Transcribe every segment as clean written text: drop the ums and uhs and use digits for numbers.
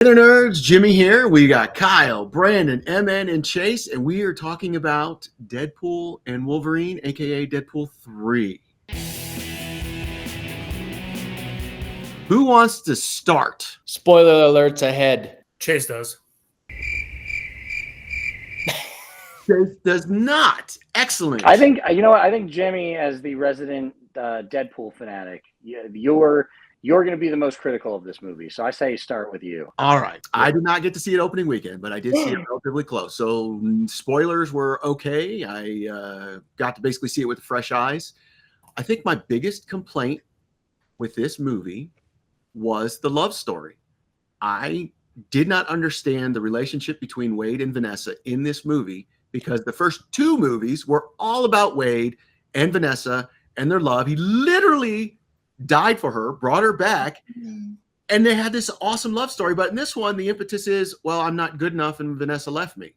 Hey there, nerds. Jimmy here. We got Kyle, Brandon, MN, and Chase, and we are talking about Deadpool and Wolverine, aka Deadpool 3. Who wants to start? Spoiler alerts ahead. Chase does. Chase does not. Excellent. I think Jimmy, as the resident Deadpool fanatic, you're going to be the most critical of this movie. So I say start with you. All right. I did not get to see it opening weekend, but I did see it relatively close. So spoilers were okay. I got to basically see it with fresh eyes. I think my biggest complaint with this movie was the love story. I did not understand the relationship between Wade and Vanessa in this movie because the first two movies were all about Wade and Vanessa and their love. He literally died for her, brought her back, and they had this awesome love story. But in this one, the impetus is, well, I'm not good enough and Vanessa left me.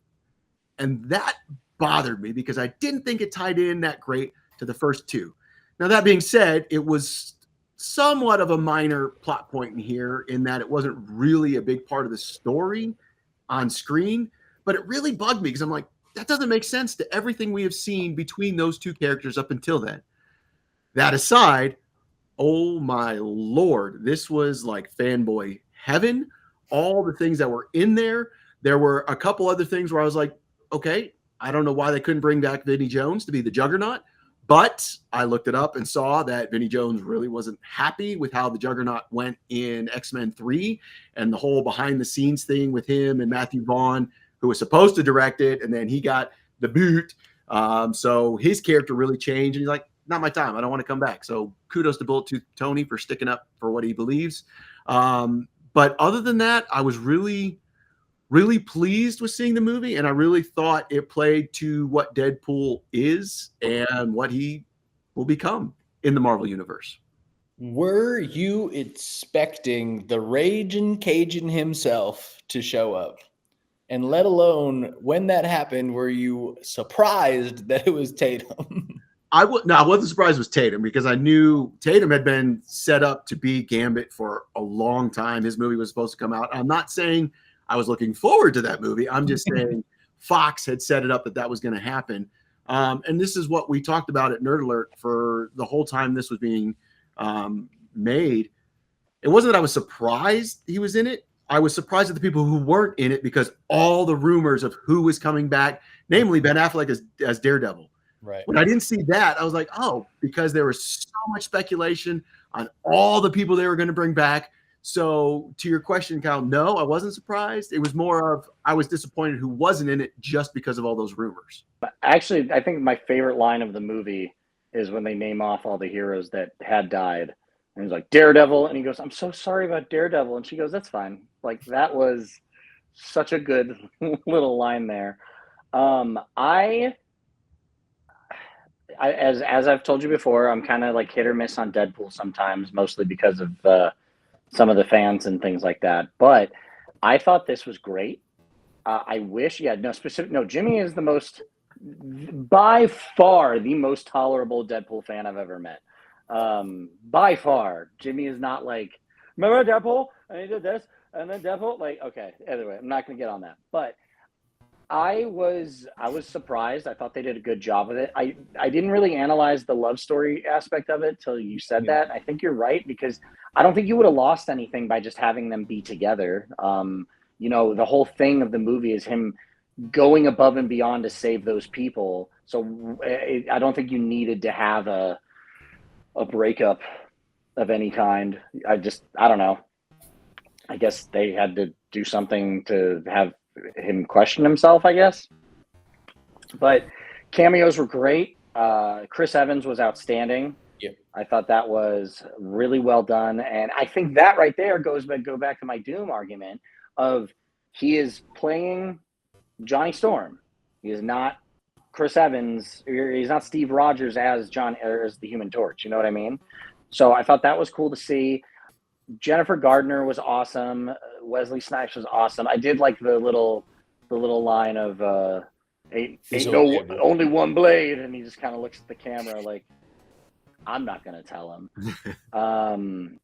And that bothered me because I didn't think it tied in that great to the first two. Now, that being said, it was somewhat of a minor plot point in here in that it wasn't really a big part of the story on screen, but it really bugged me because I'm like, that doesn't make sense to everything we have seen between those two characters up until then. That aside, oh my Lord, this was like fanboy heaven. All the things that were in there. There were a couple other things where I was like, okay, I don't know why they couldn't bring back Vinnie Jones to be the Juggernaut, but I looked it up and saw that Vinnie Jones really wasn't happy with how the Juggernaut went in X-Men 3 and the whole behind the scenes thing with him and Matthew Vaughn, who was supposed to direct it, and then he got the boot. So his character really changed, and he's like, not my time. I don't want to come back. So kudos to Bullet Tooth Tony for sticking up for what he believes. But other than that, I was really, really pleased with seeing the movie. And I really thought it played to what Deadpool is and what he will become in the Marvel Universe. Were you expecting the Ragin' Cajun himself to show up? And let alone when that happened, were you surprised that it was Tatum? I wasn't surprised it was Tatum because I knew Tatum had been set up to be Gambit for a long time. His movie was supposed to come out. I'm not saying I was looking forward to that movie. I'm just saying Fox had set it up that was going to happen. And this is what we talked about at Nerd Alert for the whole time this was being made. It wasn't that I was surprised he was in it. I was surprised at the people who weren't in it because all the rumors of who was coming back, namely Ben Affleck as Daredevil. Right. When I didn't see that, I was like, oh, because there was so much speculation on all the people they were going to bring back. So to your question, Kyle, no, I wasn't surprised. It was more of I was disappointed who wasn't in it just because of all those rumors. Actually, I think my favorite line of the movie is when they name off all the heroes that had died. And he's like, Daredevil. And he goes, I'm so sorry about Daredevil. And she goes, that's fine. Like, that was such a good little line there. As I've told you before, I'm kind of like hit or miss on Deadpool sometimes, mostly because of some of the fans and things like that. But I thought this was great. I wish, Jimmy is by far the most tolerable Deadpool fan I've ever met. By far, Jimmy is not like, remember Deadpool? And he did this, and then Deadpool. Like, okay, anyway, I'm not going to get on that, but. I was surprised. I thought they did a good job with it. I didn't really analyze the love story aspect of it till you said that. I think you're right because I don't think you would have lost anything by just having them be together. The whole thing of the movie is him going above and beyond to save those people. So I don't think you needed to have a breakup of any kind. I don't know. I guess they had to do something to have him question himself, I guess. But cameos were great. Chris Evans was outstanding. Yep. I thought that was really well done. And I think that right there go back to my Doom argument of he is playing Johnny Storm. He is not Chris Evans. He's not Steve Rogers as as the Human Torch. You know what I mean? So I thought that was cool to see. Jennifer Gardner was awesome. Wesley Snipes was awesome. I did like the little line of ain't only one blade, and he just kind of looks at the camera like I'm not going to tell him.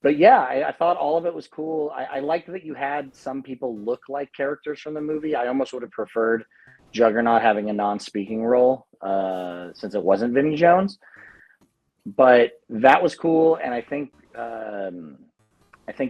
But yeah, I thought all of it was cool. I liked that you had some people look like characters from the movie. I almost would have preferred Juggernaut having a non-speaking role since it wasn't Vinnie Jones. But that was cool, and I think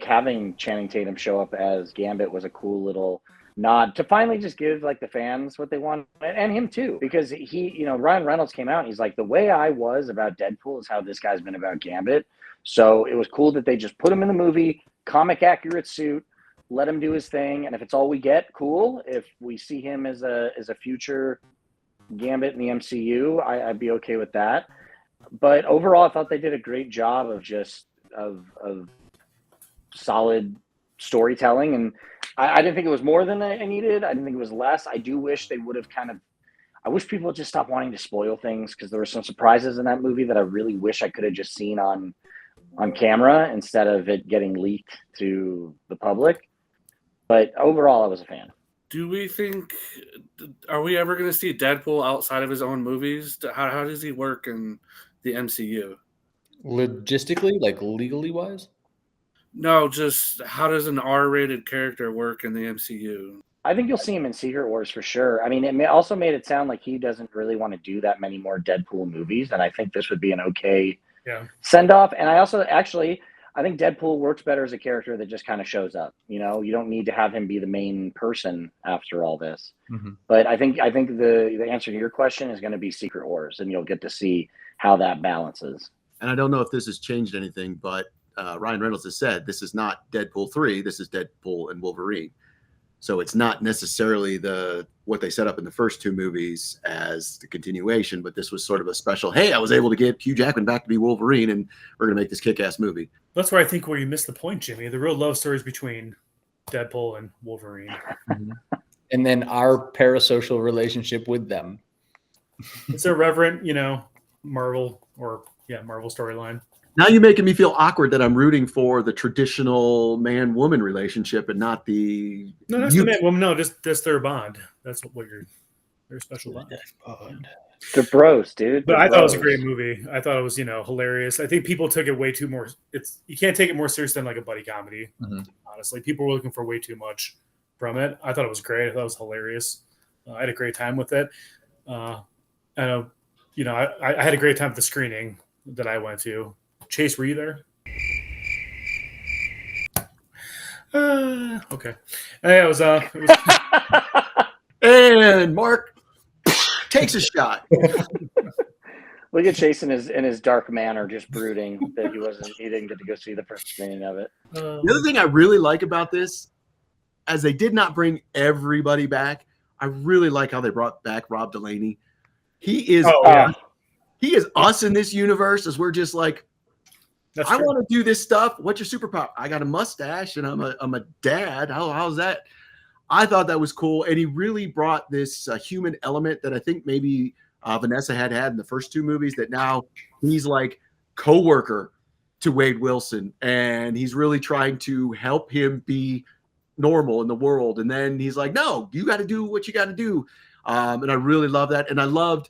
having Channing Tatum show up as Gambit was a cool little nod to finally just give like the fans what they want, and him too, because Ryan Reynolds came out and he's like, the way I was about Deadpool is how this guy's been about Gambit. So it was cool that they just put him in the movie, comic accurate suit, let him do his thing, and if it's all we get, cool. If we see him as a future Gambit in the MCU, I'd be okay with that. But overall, I thought they did a great job of just of solid storytelling, and I didn't think it was more than I needed. I didn't think it was less. I do wish they would have I wish people would just stop wanting to spoil things, because there were some surprises in that movie that I really wish I could have just seen on camera instead of it getting leaked to the public. But overall, I was a fan. Are we ever going to see Deadpool outside of his own movies? How does he work in the MCU? Logistically, like legally wise? No, just how does an R-rated character work in the MCU? I think you'll see him in Secret Wars for sure. I mean, it also made it sound like he doesn't really want to do that many more Deadpool movies, and I think this would be an okay send-off. And I think Deadpool works better as a character that just kind of shows up. You don't need to have him be the main person after all this. Mm-hmm. But I think the answer to your question is going to be Secret Wars, and you'll get to see how that balances. And I don't know if this has changed anything, but Ryan Reynolds has said this is not Deadpool 3, this is Deadpool and Wolverine. So it's not necessarily what they set up in the first two movies as the continuation, but this was sort of a special, hey, I was able to get Hugh Jackman back to be Wolverine, and we're going to make this kick-ass movie. That's where I think where you missed the point, Jimmy. The real love stories between Deadpool and Wolverine. And then our parasocial relationship with them. It's a reverent, Marvel storyline. Now you're making me feel awkward that I'm rooting for the traditional man-woman relationship and not the... No, that's the man-woman. No, that's their bond. That's what their special bond. The bros, dude. But I thought it was a great movie. I thought it was, hilarious. I think people took it way too more. You can't take it more serious than like a buddy comedy. Mm-hmm. Honestly, people were looking for way too much from it. I thought it was great. I thought it was hilarious. I had a great time with it. I had a great time at the screening that I went to. Chase, were you there? Okay. It was and Mark takes a shot. Look at Chase in his dark manner, just brooding that he didn't get to go see the first screening of it. The other thing I really like about this, as they did not bring everybody back, I really like how they brought back Rob Delaney. He is he is us in this universe, as we're just like, I want to do this stuff. What's your superpower? I got a mustache and I'm a dad. How's that? I thought that was cool. And he really brought this human element that I think maybe Vanessa had in the first two movies, that now he's like co-worker to Wade Wilson. And he's really trying to help him be normal in the world. And then he's like, no, you got to do what you got to do. And I really love that. And I loved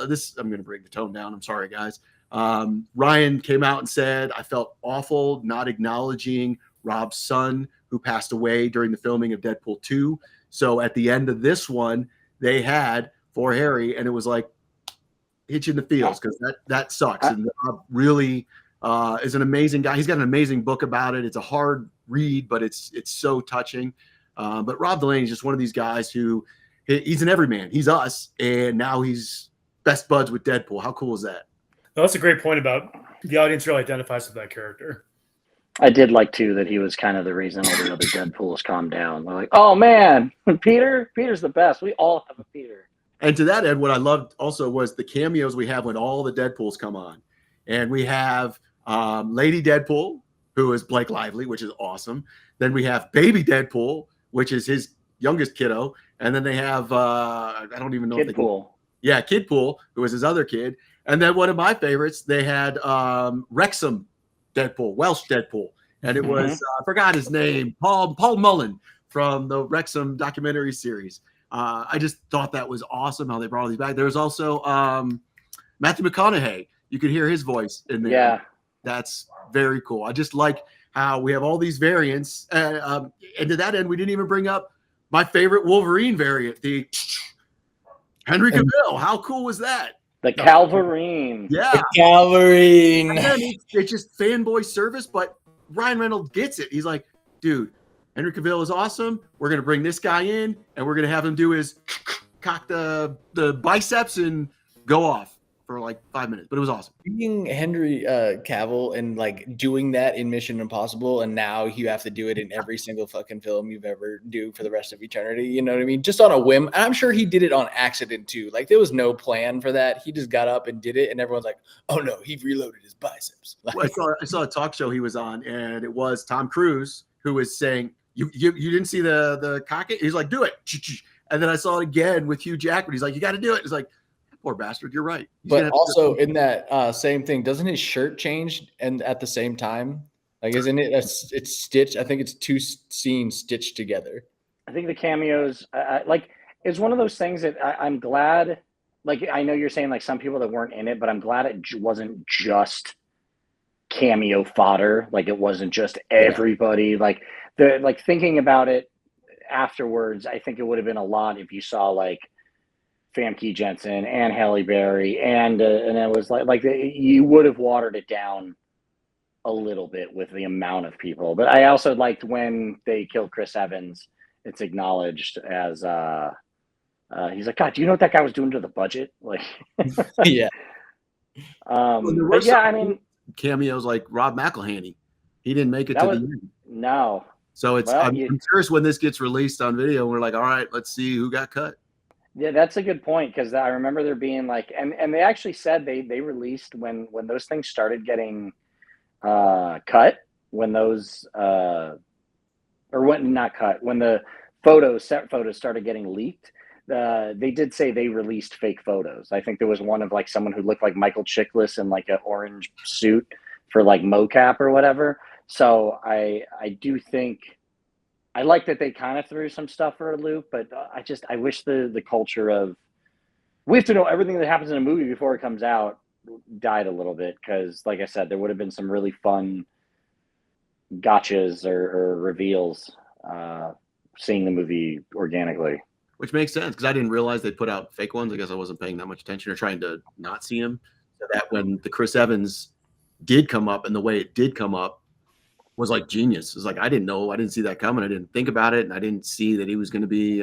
this. I'm going to bring the tone down. I'm sorry, guys. Ryan came out and said, I felt awful not acknowledging Rob's son who passed away during the filming of Deadpool 2. So at the end of this one, they had for Harry, and it was like, hit you in the feels, because that sucks. And Rob really is an amazing guy. He's got an amazing book about it. It's a hard read, but it's so touching. But Rob Delaney is just one of these guys who he's an everyman. He's us, and now he's best buds with Deadpool. How cool is that? No, that's a great point about the audience really identifies with that character. I did like, too, that he was kind of the reason all the other Deadpools calmed down. They're like, oh, man, Peter's the best. We all have a Peter. And to that end, what I loved also was the cameos we have when all the Deadpools come on. And we have Lady Deadpool, who is Blake Lively, which is awesome. Then we have Baby Deadpool, which is his youngest kiddo. And then they have, I don't even know. Kidpool. Yeah, Kidpool, who was his other kid. And then one of my favorites, they had Wrexham Deadpool, Welsh Deadpool. And it was, I forgot his name, Paul Mullen from the Wrexham documentary series. I just thought that was awesome how they brought all these back. There was also Matthew McConaughey You could hear his voice in there. Yeah. That's very cool. I just like how we have all these variants. And to that end, we didn't even bring up my favorite Wolverine variant, the Henry Cavill. How cool was that? The Calverine. Yeah. Calverine. And then it's just fanboy service, but Ryan Reynolds gets it. He's like, dude, Henry Cavill is awesome. We're going to bring this guy in, and we're going to have him do his cock the biceps and go off for like 5 minutes. But it was awesome. Being Henry Cavill and like doing that in Mission Impossible, and now you have to do it in every single fucking film you've ever do for the rest of eternity. You know what I mean? Just on a whim. And I'm sure he did it on accident too. Like there was no plan for that. He just got up and did it, and everyone's like, "Oh no, he reloaded his biceps." Like, Well, I saw a talk show he was on, and it was Tom Cruise who was saying, "You didn't see the cock it?" He's like, "Do it." And then I saw it again with Hugh Jackman. He's like, "You got to do it." It's like, poor bastard, you're right. but also in that same thing, doesn't his shirt change and at the same time? Like, isn't it? It's stitched. I think it's two scenes stitched together. I think the cameos, like, it's one of those things that I'm glad. Like, I know you're saying like some people that weren't in it, but I'm glad it wasn't just cameo fodder. Like, it wasn't just everybody. Like thinking about it afterwards, I think it would have been a lot if you saw like Famke Jensen and Halle Berry and it was like you would have watered it down a little bit with the amount of people. But I also liked when they killed Chris Evans, it's acknowledged as he's like, God, do you know what that guy was doing to the budget? Like, Yeah. But yeah, I mean, cameos like Rob McElhenney, he didn't make it that to was, the end. no. So it's Well, I'm curious when this gets released on video. We're like, all right, let's see who got cut. Yeah, that's a good point, because I remember there being like, and they actually said they released when those things started getting cut, when those or when not cut, when the set photos started getting leaked. They did say they released fake photos. I think there was one of like someone who looked like Michael Chiklis in like an orange suit for like mocap or whatever. So I do think I like that they kind of threw some stuff for a loop, but I wish the culture of we have to know everything that happens in a movie before it comes out died a little bit, because like I said, there would have been some really fun gotchas or reveals seeing the movie organically. Which makes sense, because I didn't realize they put out fake ones. I guess I wasn't paying that much attention or trying to not see them. So that when the Chris Evans did come up and the way it did come up was like genius. It was like, I didn't know. I didn't see that coming. I didn't think about it. And I didn't see that he was going to be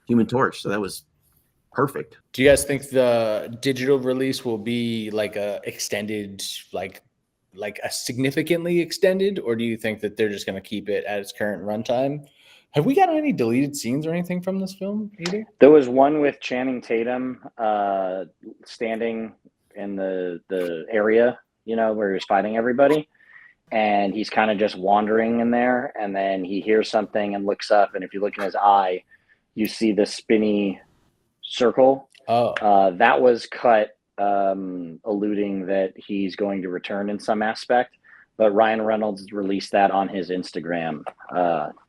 Human Torch. So that was perfect. Do you guys think the digital release will be like a extended, like a significantly extended, or do you think that they're just going to keep it at its current runtime? Have we got any deleted scenes or anything from this film either? There was one with Channing Tatum standing in the area, where he was fighting everybody. And he's kind of just wandering in there. And then he hears something and looks up. And if you look in his eye, you see the spinny circle. Oh, that was cut, alluding that he's going to return in some aspect. But Ryan Reynolds released that on his Instagram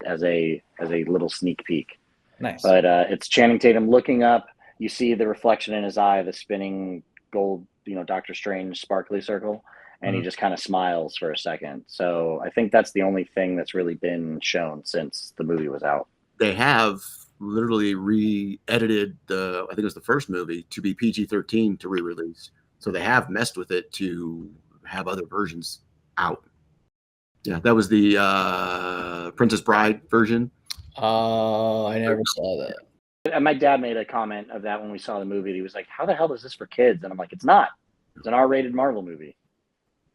as a little sneak peek. nice. But it's Channing Tatum looking up. You see the reflection in his eye, the spinning gold, Doctor Strange sparkly circle, and he just kind of smiles for a second. So I think that's the only thing that's really been shown since the movie was out. They have literally re-edited I think it was the first movie to be PG-13 to re-release. So they have messed with it to have other versions out. Yeah, that was the Princess Bride version. Oh, I never saw that. And my dad made a comment of that when we saw the movie. He was like, how the hell is this for kids? And I'm like, it's not. It's an R-rated Marvel movie.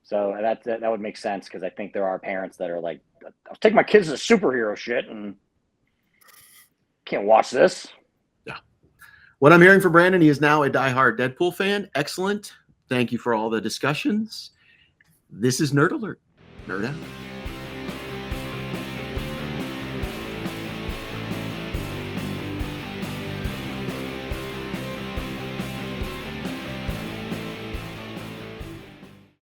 So that would make sense, because I think there are parents that are like, I'll take my kids to superhero shit and can't watch this. Yeah. What I'm hearing from Brandon, he is now a diehard Deadpool fan. Excellent. Thank you for all the discussions. This is Nerd Alert. Nerd out.